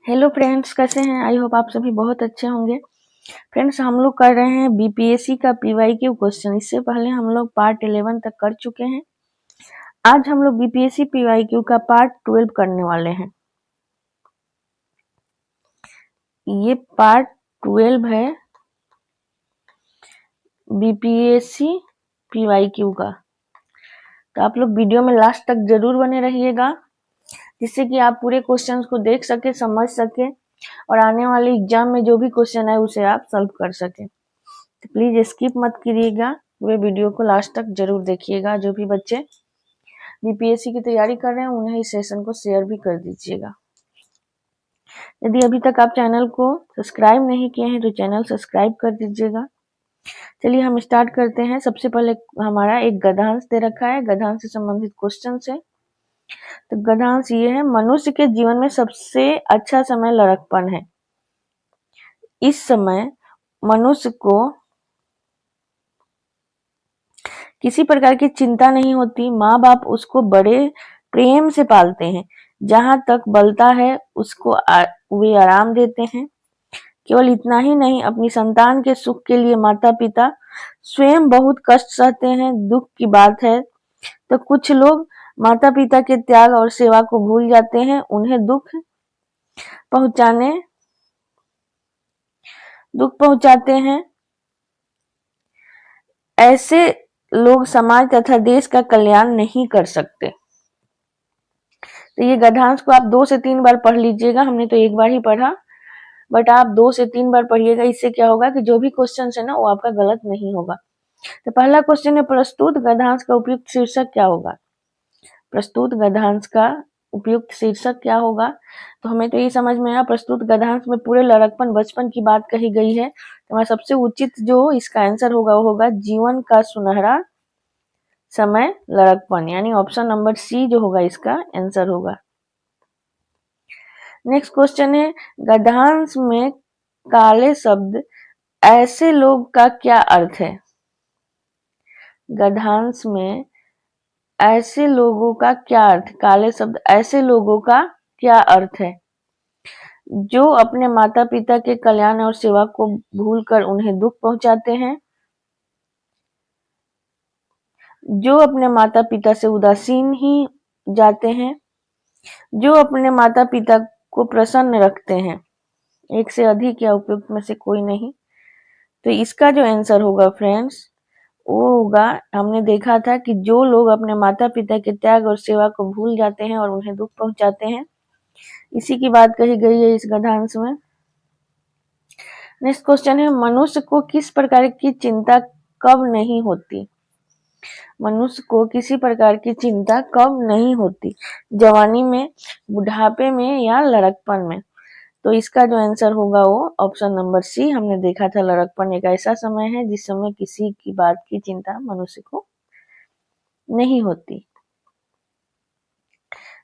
Hello friends, कैसे हैं? I hope आप सभी बहुत अच्छे होंगे। फ्रेंड्स, हम लोग कर रहे हैं बीपीएससी का पीवाईक्यू क्वेश्चन। इससे पहले हम लोग पार्ट 11 तक कर चुके हैं। आज हम लोग बीपीएससी पीवाईक्यू का पार्ट 12 करने वाले हैं। ये पार्ट 12 है बीपीएससी पीवाईक्यू का। तो आप लोग वीडियो में लास्ट तक जरूर बने रहिएगा, जिससे कि आप पूरे क्वेश्चंस को देख सके, समझ सके और आने वाले एग्जाम में जो भी क्वेश्चन है उसे आप सॉल्व कर सके। तो प्लीज स्किप मत करिएगा, पूरे वीडियो को लास्ट तक जरूर देखिएगा। जो भी बच्चे बीपीएससी की तैयारी कर रहे हैं उन्हें इस सेशन को शेयर भी कर दीजिएगा। यदि अभी तक आप चैनल को सब्सक्राइब नहीं किए हैं तो चैनल सब्सक्राइब कर दीजिएगा। चलिए हम स्टार्ट करते हैं। सबसे पहले हमारा एक गद्यांश दे रखा है, गद्यांश से संबंधित क्वेश्चन है। तो गद्यांश ये है, मनुष्य के जीवन में सबसे अच्छा समय लड़कपन है। इस समय मनुष्य को किसी प्रकार की चिंता नहीं होती। माँ बाप उसको बड़े प्रेम से पालते हैं। जहां तक बलता है उसको वे आराम देते हैं। केवल इतना ही नहीं, अपनी संतान के सुख के लिए माता पिता स्वयं बहुत कष्ट सहते हैं। दुख की बात है तो कुछ लोग माता पिता के त्याग और सेवा को भूल जाते हैं। उन्हें दुख पहुंचाते हैं। ऐसे लोग समाज तथा देश का कल्याण नहीं कर सकते। तो ये गद्यांश को आप 2 से 3 बार पढ़ लीजिएगा। हमने तो एक बार ही पढ़ा, बट आप 2 से 3 बार पढ़िएगा। इससे क्या होगा कि जो भी क्वेश्चन है ना वो आपका गलत नहीं होगा। तो पहला क्वेश्चन है, प्रस्तुत गद्यांश का उपयुक्त शीर्षक क्या होगा? प्रस्तुत गद्यांश का उपयुक्त शीर्षक क्या होगा? तो हमें तो ये समझ में आया, प्रस्तुत गद्यांश में पूरे लड़कपन बचपन की बात कही गई है। तो हमारा सबसे उचित जो इसका आंसर होगा वो होगा जीवन का सुनहरा समय लड़कपन, यानी ऑप्शन नंबर सी जो होगा इसका आंसर होगा। नेक्स्ट क्वेश्चन है, गद्यांश में काले शब्द ऐसे लोग का क्या अर्थ है? गद्यांश में ऐसे लोगों का क्या अर्थ, काले शब्द ऐसे लोगों का क्या अर्थ है? जो अपने माता पिता के कल्याण और सेवा को भूलकर उन्हें दुख पहुंचाते हैं। जो अपने माता पिता से उदासीन ही जाते हैं। जो अपने माता पिता को प्रसन्न रखते हैं। एक से अधिक या उपयुक्त में से कोई नहीं। तो इसका जो आंसर होगा फ्रेंड्स वो होगा, हमने देखा था कि जो लोग अपने माता पिता के त्याग और सेवा को भूल जाते हैं और उन्हें दुख पहुंचाते हैं, इसी की बात कही गई है इस गद्यांश में। नेक्स्ट क्वेश्चन है, मनुष्य को किस प्रकार की चिंता कब नहीं होती? मनुष्य को किसी प्रकार की चिंता कब नहीं होती? जवानी में, बुढ़ापे में या लड़कपन में? तो इसका जो आंसर होगा वो ऑप्शन नंबर सी। हमने देखा था लड़कपन एक ऐसा समय है जिस समय किसी की बात की चिंता मनुष्य को नहीं होती।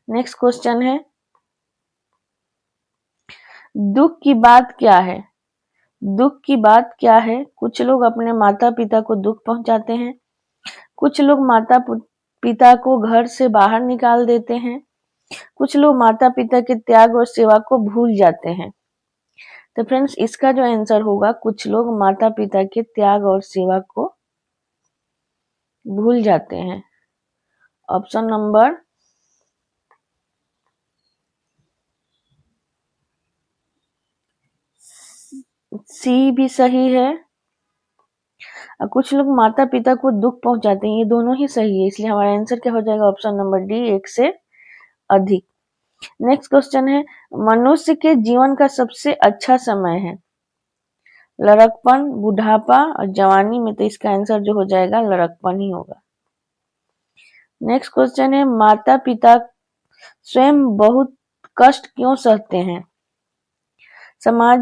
नेक्स्ट क्वेश्चन है, दुख की बात क्या है? दुख की बात क्या है? कुछ लोग अपने माता पिता को दुख पहुंचाते हैं। कुछ लोग माता पिता को घर से बाहर निकाल देते हैं। कुछ लोग माता पिता के त्याग और सेवा को भूल जाते हैं। तो फ्रेंड्स इसका जो आंसर होगा, कुछ लोग माता पिता के त्याग और सेवा को भूल जाते हैं। ऑप्शन नंबर सी भी सही है। और कुछ लोग माता पिता को दुख पहुंचाते हैं, ये दोनों ही सही है। इसलिए हमारा आंसर क्या हो जाएगा? ऑप्शन नंबर डी, एक से अधिक। नेक्स्ट क्वेश्चन है, मनुष्य के जीवन का सबसे अच्छा समय है लड़कपन, बुढ़ापा और जवानी में? तो इसका आंसर जो हो जाएगा लड़कपन ही होगा। नेक्स्ट क्वेश्चन है, माता पिता स्वयं बहुत कष्ट क्यों सहते हैं? समाज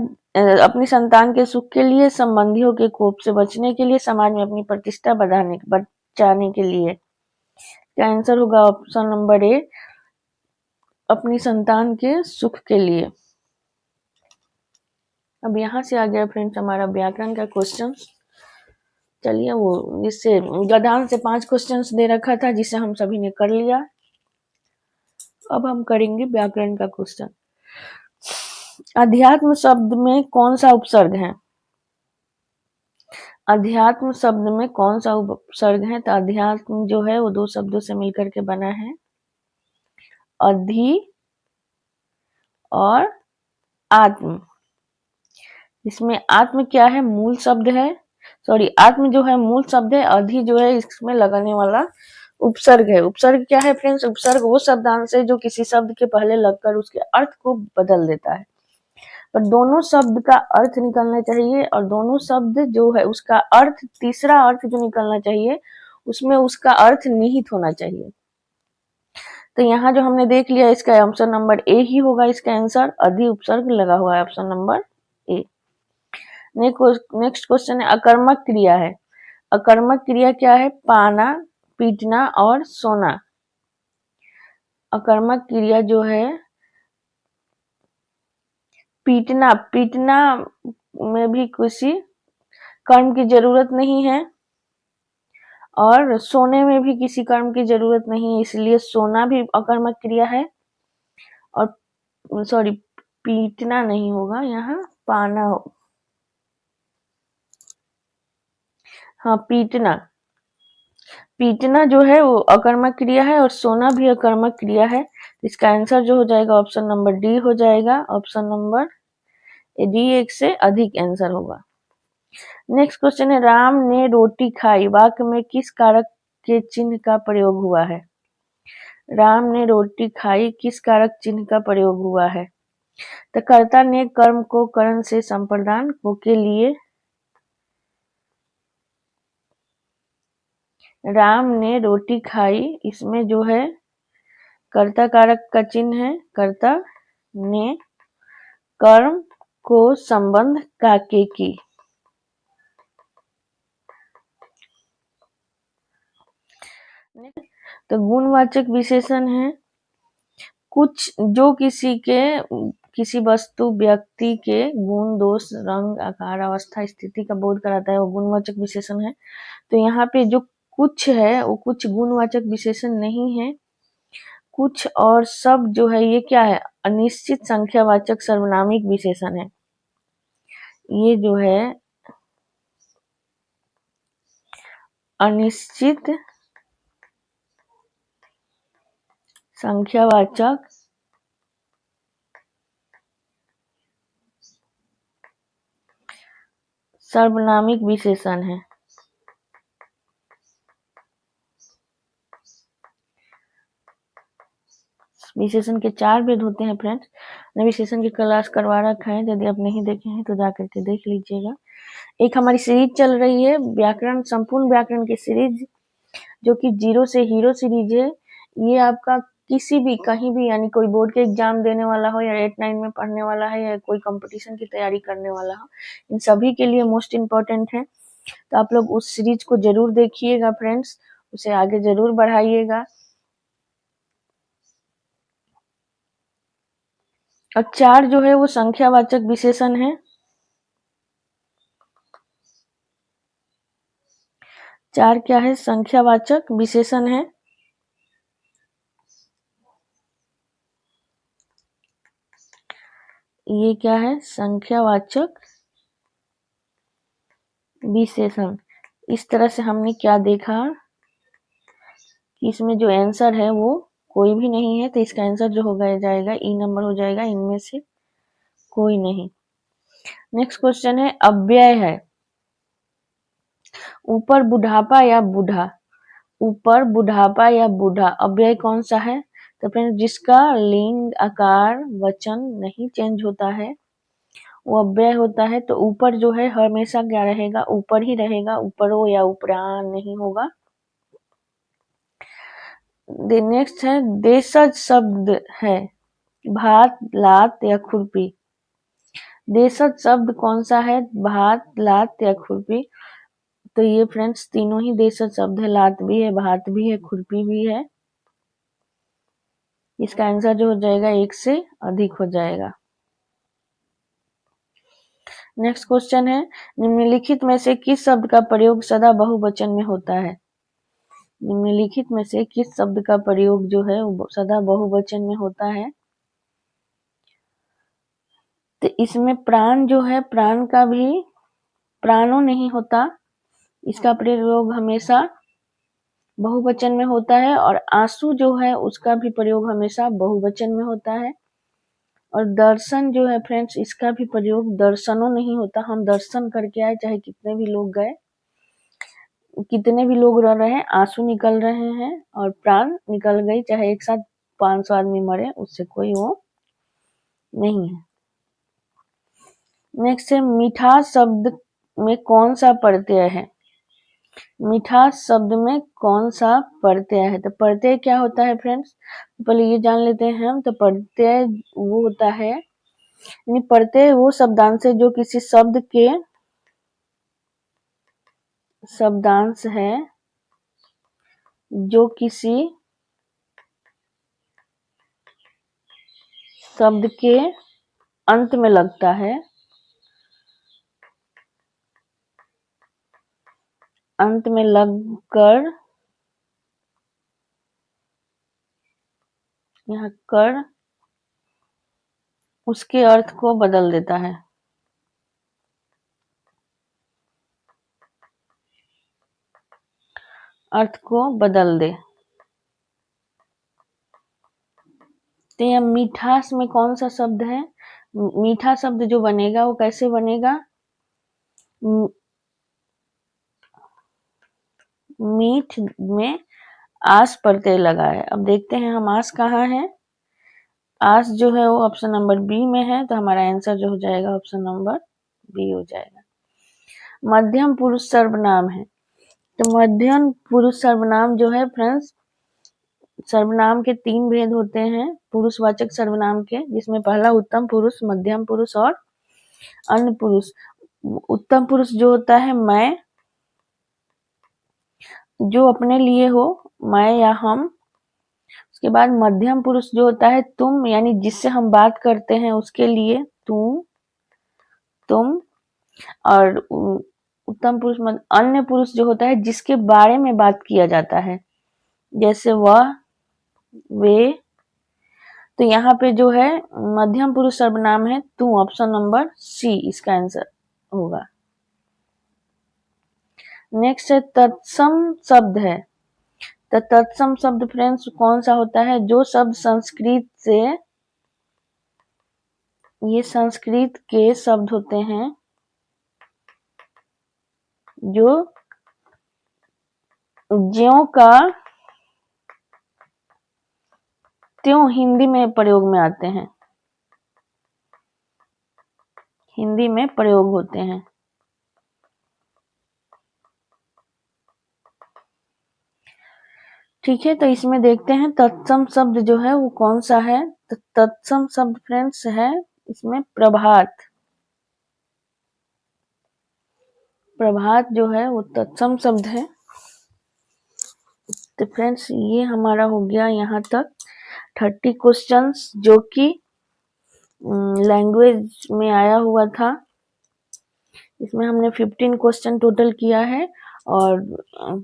अपनी संतान के सुख के लिए, संबंधियों के कोप से बचने के लिए, समाज में अपनी प्रतिष्ठा बचाने के लिए? क्या आंसर होगा? ऑप्शन नंबर ए, अपनी संतान के सुख के लिए। अब यहाँ से आ गया फ्रेंड्स हमारा व्याकरण का क्वेश्चन। चलिए, वो जिससे गद्यांश से 5 क्वेश्चंस दे रखा था जिसे हम सभी ने कर लिया। अब हम करेंगे व्याकरण का क्वेश्चन। अध्यात्म शब्द में कौन सा उपसर्ग है? अध्यात्म शब्द में कौन सा उपसर्ग है? तो अध्यात्म जो है वो दो शब्दों से मिलकर के बना है, अधि और आत्म। इसमें आत्म क्या है? मूल शब्द है, सॉरी आत्म जो है मूल शब्द है, अधि जो है इसमें लगने वाला उपसर्ग है। उपसर्ग क्या है फ्रेंड्स? उपसर्ग वो शब्दांश है जो किसी शब्द के पहले लगकर उसके अर्थ को बदल देता है। पर दोनों शब्द का अर्थ निकलना चाहिए, और दोनों शब्द जो है उसका अर्थ, तीसरा अर्थ जो निकलना चाहिए उसमें उसका अर्थ निहित होना चाहिए। तो यहाँ जो हमने देख लिया, इसका ऑप्शन नंबर ए ही होगा इसका आंसर, अधि उपसर्ग लगा हुआ है, option number A. Next question है अकर्मक क्रिया है। अकर्मक क्रिया क्या है? पाना, पीटना और सोना। अकर्मक क्रिया जो है पीटना, पीटना में भी किसी कर्म की जरूरत नहीं है, और सोने में भी किसी कर्म की जरूरत नहीं है, इसलिए सोना भी अकर्मक क्रिया है। और सॉरी, पीटना नहीं होगा यहाँ, पाना हो, हाँ पीटना, पीटना जो है वो अकर्मक क्रिया है, और सोना भी अकर्मक क्रिया है। इसका आंसर जो हो जाएगा ऑप्शन नंबर डी हो जाएगा, ऑप्शन नंबर डी एक से अधिक आंसर होगा। नेक्स्ट क्वेश्चन है राम ने रोटी खाई, वाक्य में किस कारक के चिन्ह का प्रयोग हुआ है? राम ने रोटी खाई, किस कारक चिन्ह का प्रयोग हुआ है? तो कर्ता ने कर्म को करण से संप्रदान को के लिए, राम ने रोटी खाई, इसमें जो है कर्ता कारक का चिन्ह है, कर्ता ने कर्म को संबंध का के की। तो गुणवाचक विशेषण है कुछ जो किसी वस्तु, व्यक्ति के गुण, दोष, रंग, आकार, अवस्था, स्थिति का बोध कराता है, वो गुणवाचक विशेषण है। तो यहाँ पे जो कुछ है वो कुछ गुणवाचक विशेषण नहीं है। कुछ और सब जो है ये क्या है? अनिश्चित संख्यावाचक सर्वनामिक विशेषण है। ये जो है अनिश्चित संख्यावाचक सर्वनामिक विशेषण है। विशेषण के 4 भेद होते हैं फ्रेंड्स, मैंने विशेषण की क्लास करवा रखा है, यदि आप नहीं देखे हैं तो जा करके देख लीजिएगा। एक हमारी सीरीज चल रही है व्याकरण, संपूर्ण व्याकरण की सीरीज, जो कि 0 से हीरो सीरीज है। ये आपका किसी भी कहीं भी, यानी कोई बोर्ड के एग्जाम देने वाला हो, या 8-9 में पढ़ने वाला है, या कोई कंपटीशन की तैयारी करने वाला हो, इन सभी के लिए मोस्ट इम्पोर्टेंट है। तो आप लोग उस सीरीज को जरूर देखिएगा फ्रेंड्स, उसे आगे जरूर बढ़ाइएगा। और 4 जो है वो संख्यावाचक विशेषण है। 4 क्या है? संख्यावाचक विशेषण है। ये क्या है? संख्यावाचक विशेषण। इस तरह से हमने क्या देखा कि इसमें जो आंसर है वो कोई भी नहीं है, तो इसका आंसर जो होगा जाएगा ई नंबर हो जाएगा, इनमें से कोई नहीं। नेक्स्ट क्वेश्चन है अव्यय है। ऊपर बुढ़ापा या बूढ़ा, ऊपर बुढ़ापा या बूढ़ा, अव्यय कौन सा है? तो फ्रेंड्स जिसका लिंग, आकार, वचन नहीं चेंज होता है वो अव्यय होता है। तो ऊपर जो है हमेशा क्या रहेगा? ऊपर ही रहेगा, ऊपरो या ऊपरान नहीं होगा। नेक्स्ट है देशज शब्द है, भात, लात या खुरपी। देशज शब्द कौन सा है? भात, लात या खुरपी। तो ये फ्रेंड्स तीनों ही देशज शब्द है, लात भी है, भात भी है, खुरपी भी है। इसका आंसर जो हो जाएगा 1 से अधिक हो जाएगा। नेक्स्ट क्वेश्चन है निम्नलिखित में से किस शब्द का प्रयोग सदा बहुवचन में होता है? निम्नलिखित में से किस शब्द का प्रयोग जो है वो सदा बहुवचन में होता है? तो इसमें प्राण जो है, प्राण का भी प्राणों नहीं होता, इसका प्रयोग हमेशा बहुवचन में होता है। और आंसू जो है उसका भी प्रयोग हमेशा बहुवचन में होता है। और दर्शन जो है फ्रेंड्स, इसका भी प्रयोग दर्शनों नहीं होता। हम दर्शन करके आए, चाहे कितने भी लोग गए, कितने भी लोग रह रहे हैं, आंसू निकल रहे हैं और प्राण निकल गई, चाहे एक साथ 500 आदमी मरे, उससे कोई वो नहीं है। नेक्स्ट है मिठास शब्द में कौन सा प्रत्यय है? मिठास शब्द में कौन सा प्रत्यय है? तो प्रत्यय क्या होता है फ्रेंड्स, पहले ये जान लेते हैं हम। तो प्रत्यय वो होता है, यानी प्रत्यय वो शब्दांश है जो किसी शब्द के शब्दांश है जो किसी शब्द के अंत में लगता है, अंत में लगकर यहाँ कर उसके अर्थ को बदल देता है। अर्थ को बदल दे। तो यह मिठास में कौन सा शब्द है? मीठा शब्द जो बनेगा वो कैसे बनेगा? मीठ में आस प्रत्यय लगा है। अब देखते हैं हम आस कहाँ है। आस जो है वो ऑप्शन नंबर बी में है, तो हमारा आंसर जो हो जाएगा ऑप्शन नंबर बी हो जाएगा। मध्यम पुरुष सर्वनाम है। तो मध्यम पुरुष सर्वनाम जो है फ्रेंड्स, सर्वनाम के 3 भेद होते हैं पुरुषवाचक सर्वनाम के, जिसमें पहला उत्तम पुरुष, मध्यम पुरुष और अन्य पुरुष। उत्तम पुरुष जो होता है मैं, जो अपने लिए हो, मैं या हम। उसके बाद मध्यम पुरुष जो होता है तुम, यानी जिससे हम बात करते हैं उसके लिए तुम। और उत्तम पुरुष अन्य पुरुष जो होता है जिसके बारे में बात किया जाता है, जैसे वह, वे। तो यहाँ पे जो है मध्यम पुरुष सर्वनाम है तू, ऑप्शन नंबर सी इसका आंसर होगा। नेक्स्ट है तत्सम शब्द है। तो तत्सम शब्द फ्रेंड्स कौन सा होता है? जो शब्द संस्कृत से, ये संस्कृत के शब्द होते हैं जो ज्यों का त्यों हिंदी में प्रयोग में आते हैं, हिंदी में प्रयोग होते हैं। ठीक है, तो इसमें देखते हैं तत्सम शब्द जो है वो कौन सा है। तो तत्सम शब्द फ्रेंड्स है इसमें प्रभात। प्रभात जो है वो तत्सम शब्द है। तो फ्रेंड्स ये हमारा हो गया यहाँ तक 30 क्वेश्चंस जो कि लैंग्वेज में आया हुआ था। इसमें हमने 15 क्वेश्चन टोटल किया है और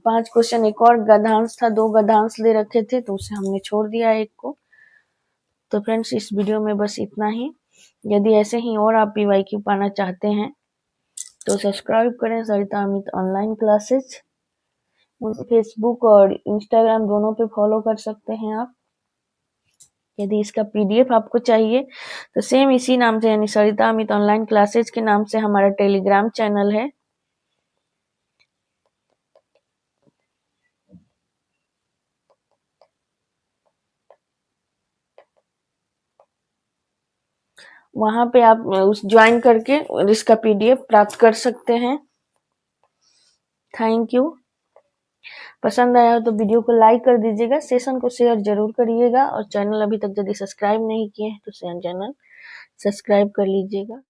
5 क्वेश्चन एक और गद्यांश था, 2 गद्यांश ले रखे थे तो उसे हमने छोड़ दिया एक को। तो फ्रेंड्स इस वीडियो में बस इतना ही। यदि ऐसे ही और आप PYQ पाना चाहते हैं तो सब्सक्राइब करें सरिता अमित ऑनलाइन क्लासेज। मुझे फेसबुक और इंस्टाग्राम दोनों पे फॉलो कर सकते हैं आप। यदि इसका PDF आपको चाहिए तो सेम इसी नाम से, यानी सरिता अमित ऑनलाइन क्लासेज के नाम से हमारा टेलीग्राम चैनल है। वहां पे आप उस ज्वाइन करके इसका PDF प्राप्त कर सकते हैं। Thank you. पसंद आया हो तो वीडियो को लाइक कर दीजिएगा, सेशन को शेयर जरूर करिएगा और चैनल अभी तक यदि सब्सक्राइब नहीं किए हैं तो चैनल सब्सक्राइब कर लीजिएगा।